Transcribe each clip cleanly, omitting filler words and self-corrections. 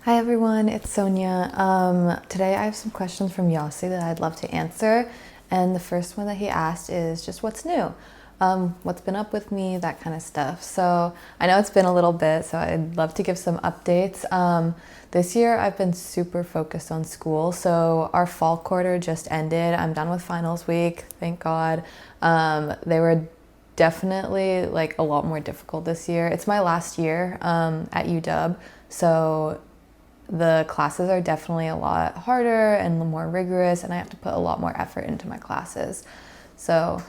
Hi everyone, it's Sonia. Today I have some questions from Yossi that I'd love to answer. And the first one that he asked is just what's new? What's been up with me, that kind of stuff. So I know it's been a little bit, so I'd love to give some updates. This year I've been super focused on school. So our fall quarter just ended. I'm done with finals week, thank God. They were definitely like a lot more difficult this year. It's my last year at UW, so the classes are definitely a lot harder and more rigorous, and I have to put a lot more effort into my classes. So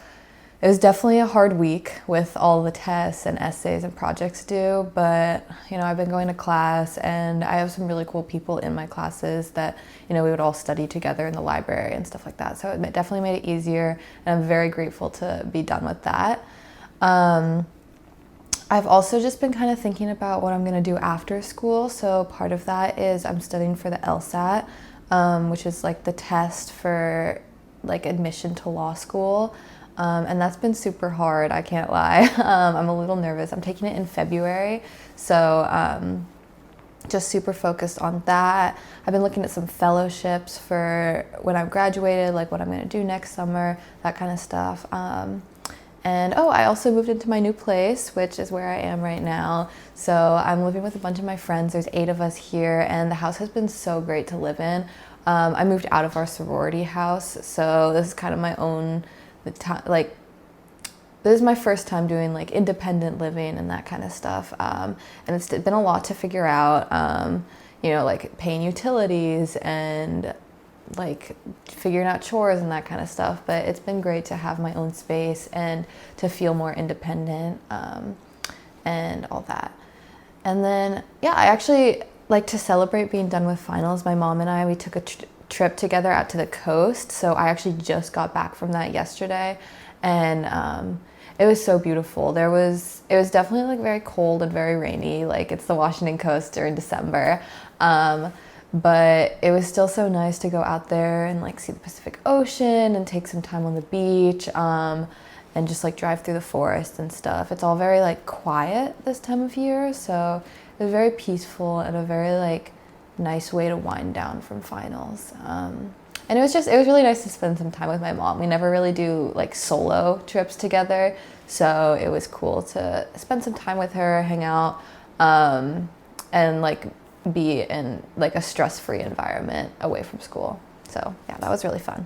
it was definitely a hard week with all the tests and essays and projects due, but I've been going to class and I have some really cool people in my classes that we would all study together in the library and stuff like that. So it definitely made it easier, and I'm very grateful to be done with that. I've also just been kind of thinking about what I'm going to do after school. So part of that is I'm studying for the LSAT, which is like the test for like admission to law school. And that's been super hard, I can't lie. I'm a little nervous. I'm taking it in February. So just super focused on that. I've been looking at some fellowships for when I've graduated, like what I'm going to do next summer, that kind of stuff. And I also moved into my new place, which is where I am right now. So I'm living with a bunch of my friends. There's 8 of us here, and the house has been so great to live in. I moved out of our sorority house, so this is kind of my own, this is my first time doing like independent living and that kind of stuff. And it's been a lot to figure out, like paying utilities and like figuring out chores and that kind of stuff, but it's been great to have my own space and to feel more independent and all that. And then I actually like to celebrate being done with finals. My mom and we took a trip together out to the coast, so I actually just got back from that yesterday, and it was so beautiful. It was definitely like very cold and very rainy, like it's the Washington coast during December. But it was still so nice to go out there and like see the Pacific Ocean and take some time on the beach and just like drive through the forest and stuff. It's all very like quiet this time of year, so it was very peaceful and a very like nice way to wind down from finals. And it was really nice to spend some time with my mom. We never really do like solo trips together, so it was cool to spend some time with her, hang out, and like be in like a stress-free environment away from school. So yeah, that was really fun.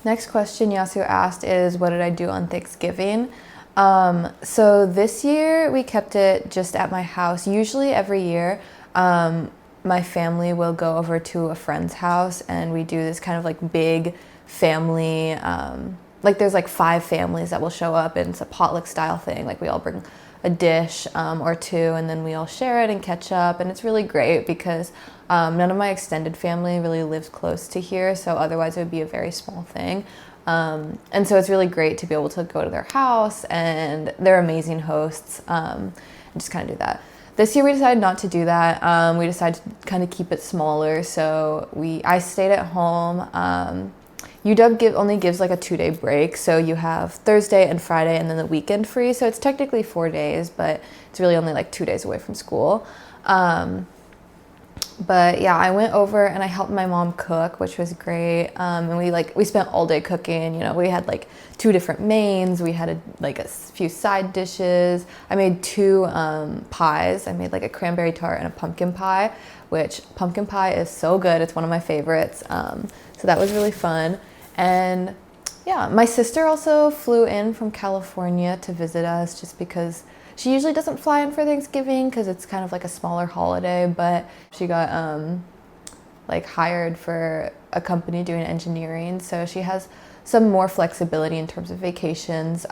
Next question Yasu asked is, what did I do on Thanksgiving? So this year we kept it just at my house. Usually every year my family will go over to a friend's house and we do this kind of like big family, like there's like 5 families that will show up, and it's a potluck style thing. Like we all bring a dish or 2, and then we all share it and catch up, and it's really great because none of my extended family really lives close to here, so otherwise it would be a very small thing. And so it's really great to be able to go to their house, and they're amazing hosts, and just kind of do that. This year we decided not to do that. We decided to kind of keep it smaller, so I stayed at home. UW only gives like a 2-day break, so you have Thursday and Friday and then the weekend free, so it's technically 4 days, but it's really only like 2 days away from school. But yeah, I went over and I helped my mom cook, which was great. And we spent all day cooking. We had like 2 different mains. We had a few side dishes. I made 2 pies. I made like a cranberry tart and a pumpkin pie, which pumpkin pie is so good. It's one of my favorites. So that was really fun. And yeah, my sister also flew in from California to visit us, just because she usually doesn't fly in for Thanksgiving because it's kind of like a smaller holiday, but she got like hired for a company doing engineering, so she has some more flexibility in terms of vacations.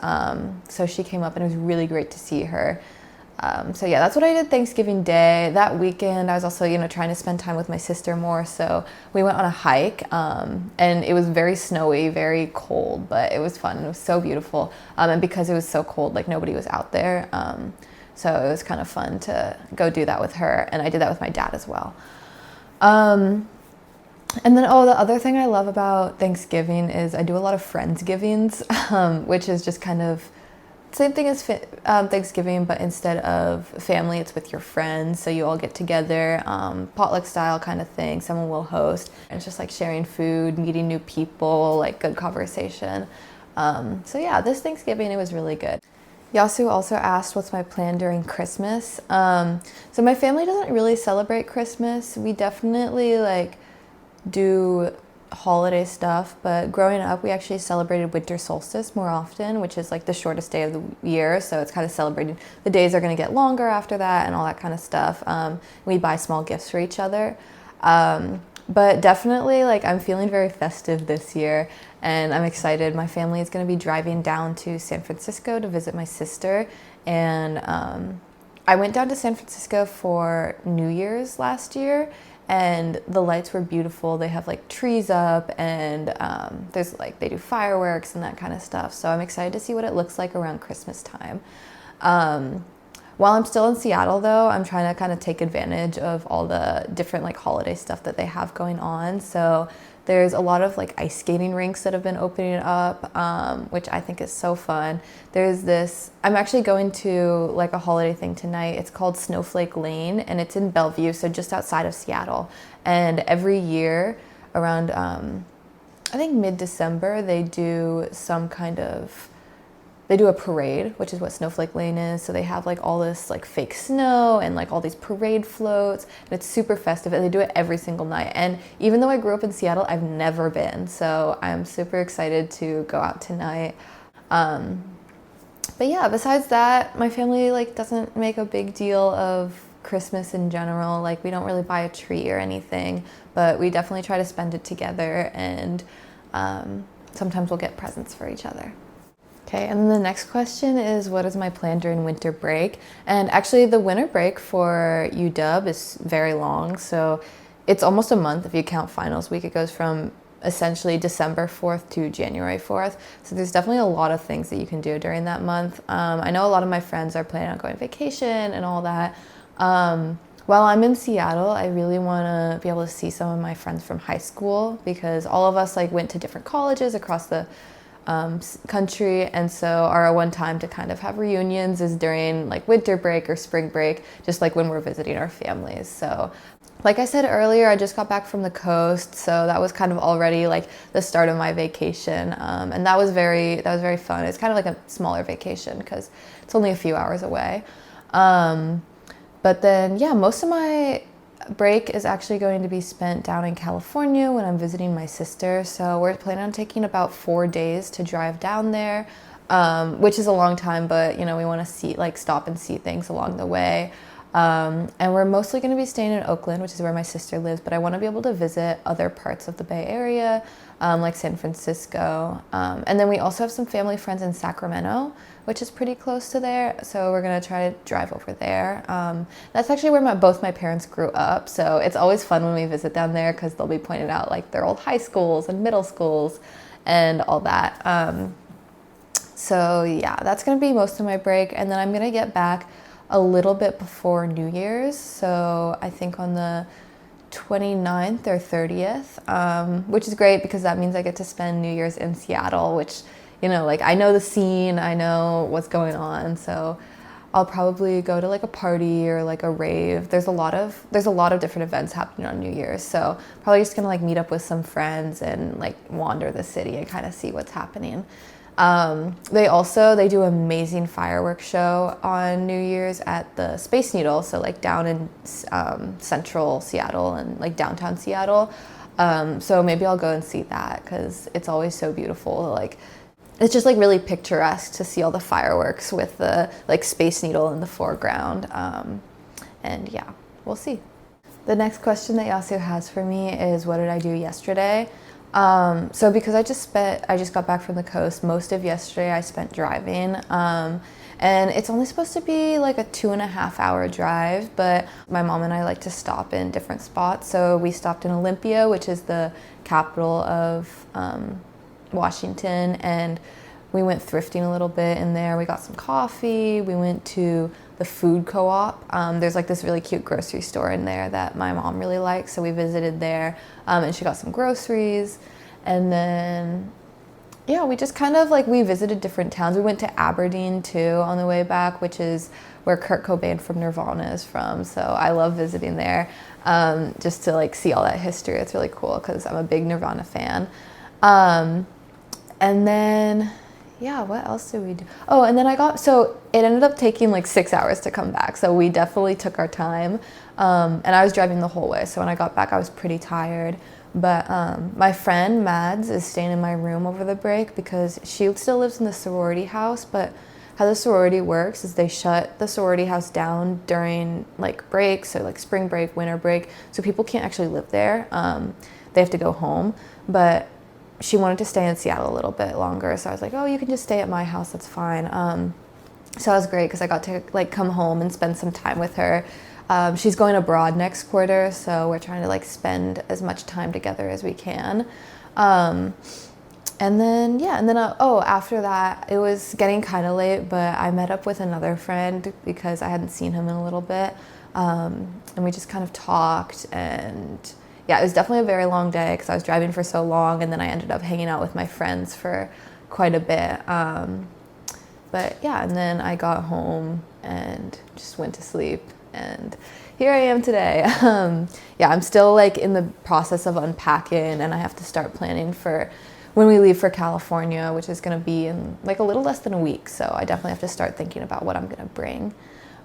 So she came up and it was really great to see her. So yeah, that's what I did Thanksgiving Day. That weekend, I was also, trying to spend time with my sister more. So we went on a hike, and it was very snowy, very cold, but it was fun. It was so beautiful. And because it was so cold, like nobody was out there. So it was kind of fun to go do that with her. And I did that with my dad as well. And then, the other thing I love about Thanksgiving is I do a lot of Friendsgivings, which is just kind of same thing as Thanksgiving, but instead of family, it's with your friends. So you all get together, potluck style kind of thing. Someone will host. And it's just like sharing food, meeting new people, like good conversation. So yeah, this Thanksgiving, it was really good. Yasu also asked what's my plan during Christmas. So my family doesn't really celebrate Christmas. We definitely like do holiday stuff, but growing up we actually celebrated winter solstice more often, which is like the shortest day of the year, so it's kind of celebrating the days are going to get longer after that and all that kind of stuff. We buy small gifts for each other, but definitely like I'm feeling very festive this year and I'm excited. My family is going to be driving down to San Francisco to visit my sister, and I went down to San Francisco for New Year's last year, and the lights were beautiful. They have like trees up, and there's like they do fireworks and that kind of stuff. So I'm excited to see what it looks like around Christmas time. While I'm still in Seattle though, I'm trying to kind of take advantage of all the different like holiday stuff that they have going on. So there's a lot of like ice skating rinks that have been opening up, which I think is so fun. There's this, I'm actually going to like a holiday thing tonight. It's called Snowflake Lane, and it's in Bellevue, so just outside of Seattle. And every year around, I think mid-December, they do some kind of, they do a parade, which is what Snowflake Lane is. So they have like all this like fake snow and like all these parade floats, and it's super festive, and they do it every single night. And even though I grew up in Seattle, I've never been, so I'm super excited to go out tonight. But yeah, besides that, my family like doesn't make a big deal of Christmas in general. Like we don't really buy a tree or anything, but we definitely try to spend it together, and sometimes we'll get presents for each other. Okay, and then the next question is, what is my plan during winter break? And actually the winter break for UW is very long, so it's almost a month if you count finals week. It goes from essentially December 4th to January 4th. So there's definitely a lot of things that you can do during that month. I know a lot of my friends are planning on going on vacation and all that. While I'm in Seattle, I really want to be able to see some of my friends from high school, because all of us like went to different colleges across the country, and so our one time to kind of have reunions is during like winter break or spring break, just like when we're visiting our families. So like I said earlier, I just got back from the coast, so that was kind of already like the start of my vacation, and that was very fun. It's kind of like a smaller vacation because it's only a few hours away, but then yeah, most of my break is actually going to be spent down in California when I'm visiting my sister. So we're planning on taking about 4 days to drive down there, which is a long time, but you know, we want to see, like, stop and see things along the way. And we're mostly going to be staying in Oakland, which is where my sister lives, but I want to be able to visit other parts of the Bay Area, like San Francisco. And then we also have some family friends in Sacramento, which is pretty close to there. So we're going to try to drive over there. That's actually where both my parents grew up. So it's always fun when we visit down there because they'll be pointing out like their old high schools and middle schools and all that. So yeah, that's going to be most of my break. And then I'm going to get back a little bit before New Year's. So I think on the 29th or 30th, which is great because that means I get to spend New Year's in Seattle, which, you know, like I know the scene, I know what's going on. So I'll probably go to like a party or like a rave. There's a lot of different events happening on New Year's. So probably just gonna like meet up with some friends and like wander the city and kind of see what's happening. They do an amazing fireworks show on New Year's at the Space Needle, so like down in central Seattle and like downtown Seattle. So maybe I'll go and see that because it's always so beautiful. Like, it's just like really picturesque to see all the fireworks with the like Space Needle in the foreground. And yeah, we'll see. The next question that Yasu has for me is, what did I do yesterday? So because I just got back from the coast, most of yesterday I spent driving, and it's only supposed to be like a 2.5 hour drive, but my mom and I like to stop in different spots. So we stopped in Olympia, which is the capital of Washington, and we went thrifting a little bit in there. We got some coffee. We went to the food co-op. There's like this really cute grocery store in there that my mom really likes, so we visited there, and she got some groceries. And then Yeah, we just kind of like, we visited different towns. We went to Aberdeen too on the way back, which is where Kurt Cobain from Nirvana is from. So I love visiting there, just to like see all that history. It's really cool because I'm a big Nirvana fan. And then, yeah, what else did we do? Oh, and then so it ended up taking like 6 hours to come back. So we definitely took our time. And I was driving the whole way. So when I got back, I was pretty tired. But my friend Mads is staying in my room over the break because she still lives in the sorority house. But how the sorority works is they shut the sorority house down during like breaks, so like spring break, winter break. So people can't actually live there. They have to go home. But she wanted to stay in Seattle a little bit longer. So I was like, oh, you can just stay at my house. That's fine. So that was great because I got to like come home and spend some time with her. She's going abroad next quarter, so we're trying to like spend as much time together as we can. And then after that, it was getting kind of late, but I met up with another friend because I hadn't seen him in a little bit. And we just kind of talked, and yeah, it was definitely a very long day because I was driving for so long, and then I ended up hanging out with my friends for quite a bit. But yeah, and then I got home and just went to sleep. And here I am today. Yeah, I'm still like in the process of unpacking, and I have to start planning for when we leave for California, which is going to be in like a little less than a week. So I definitely have to start thinking about what I'm going to bring.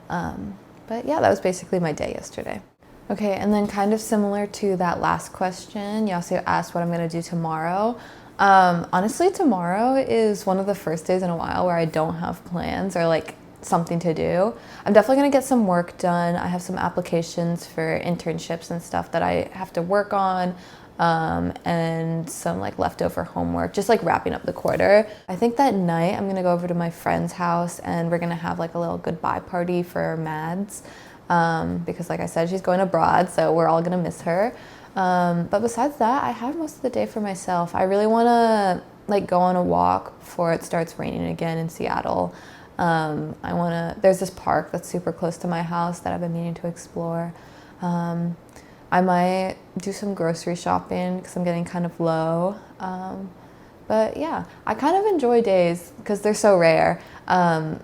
But yeah, that was basically my day yesterday. Okay, and then kind of similar to that last question, you also asked what I'm going to do tomorrow. Honestly, tomorrow is one of the first days in a while where I don't have plans or like something to do. I'm definitely going to get some work done. I have some applications for internships and stuff that I have to work on, and some like leftover homework, just like wrapping up the quarter. I think that night I'm going to go over to my friend's house and we're going to have like a little goodbye party for Mads, because like I said, she's going abroad, so we're all going to miss her. But besides that, I have most of the day for myself. I really want to like go on a walk before it starts raining again in Seattle. There's this park that's super close to my house that I've been meaning to explore. I might do some grocery shopping because I'm getting kind of low. But yeah, I kind of enjoy days because they're so rare,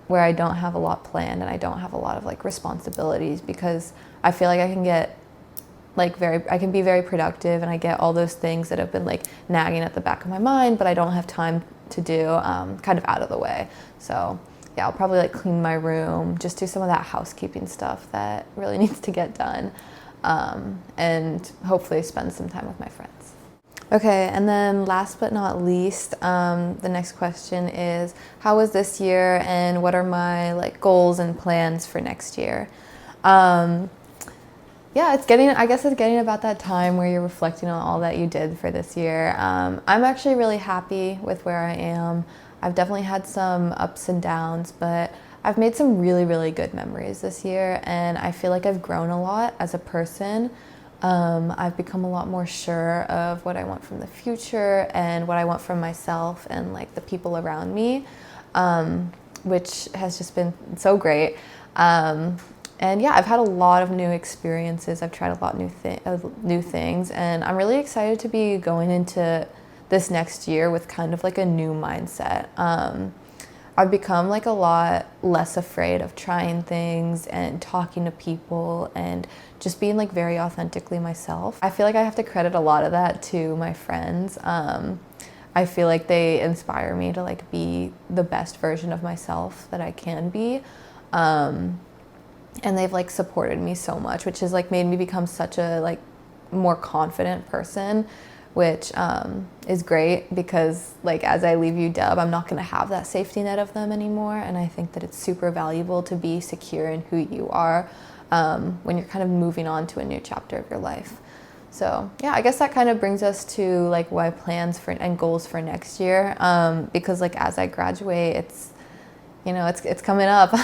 where I don't have a lot planned and I don't have a lot of like responsibilities, because I feel like I can get I can be very productive, and I get all those things that have been like nagging at the back of my mind, but I don't have time to do, kind of out of the way. So yeah, I'll probably like clean my room, just do some of that housekeeping stuff that really needs to get done, and hopefully spend some time with my friends. Okay, and then last but not least, the next question is, how was this year and what are my like goals and plans for next year? Yeah, I guess it's getting about that time where you're reflecting on all that you did for this year. I'm actually really happy with where I am. I've definitely had some ups and downs, but I've made some really, really good memories this year, and I feel like I've grown a lot as a person. I've become a lot more sure of what I want from the future and what I want from myself and like the people around me, which has just been so great. And yeah, I've had a lot of new experiences. I've tried a lot of new things, and I'm really excited to be going into this next year with kind of like a new mindset. I've become like a lot less afraid of trying things and talking to people and just being like very authentically myself. I feel like I have to credit a lot of that to my friends. I feel like they inspire me to like be the best version of myself that I can be. And they've like supported me so much, which has like made me become such a like more confident person, which is great because like as I leave UW, I'm not going to have that safety net of them anymore. And I think that it's super valuable to be secure in who you are when you're kind of moving on to a new chapter of your life. So yeah, I guess that kind of brings us to like my plans for and goals for next year, because like as I graduate, it's coming up.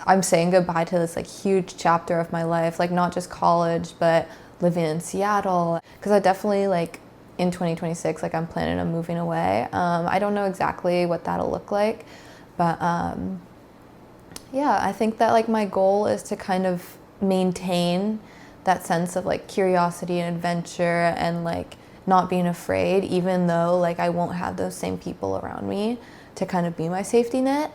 I'm saying goodbye to this like huge chapter of my life, like not just college, but living in Seattle. Because I definitely like in 2026, like I'm planning on moving away. I don't know exactly what that'll look like, but yeah, I think that like my goal is to kind of maintain that sense of like curiosity and adventure and like not being afraid, even though like I won't have those same people around me to kind of be my safety net.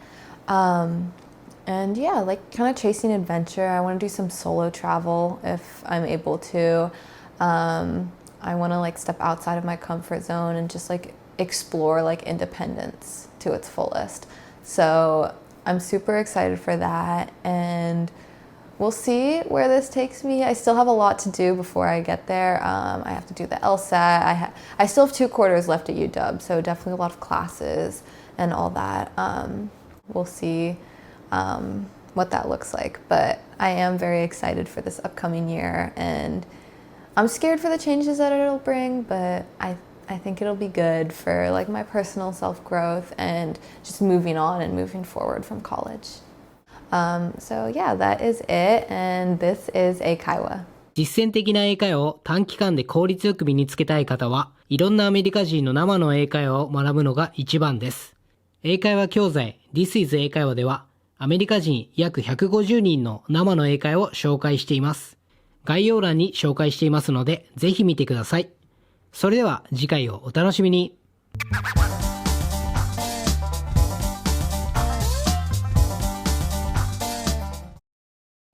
And yeah, like kind of chasing adventure. I want to do some solo travel if I'm able to. I want to like step outside of my comfort zone and just like explore like independence to its fullest. So I'm super excited for that, and we'll see where this takes me. I still have a lot to do before I get there. I have to do the LSAT. I still have 2 quarters left at UW, so definitely a lot of classes and all that. We'll see what that looks like, but I am very excited for this upcoming year, and I'm scared for the changes that it'll bring, but I think it'll be good for like my personal self-growth and just moving on and moving forward from college. So yeah, that is it, and this is 英会話。実践的な英会話を短期間で効率よく身につけたい方は、いろんなアメリカ人の生の英会話を学ぶのが一番です。英会話教材 This is 英会話では、アメリカ人約150人の生の英会話を紹介しています。概要欄に紹介していますので、ぜひ見てください。それでは次回をお楽しみに。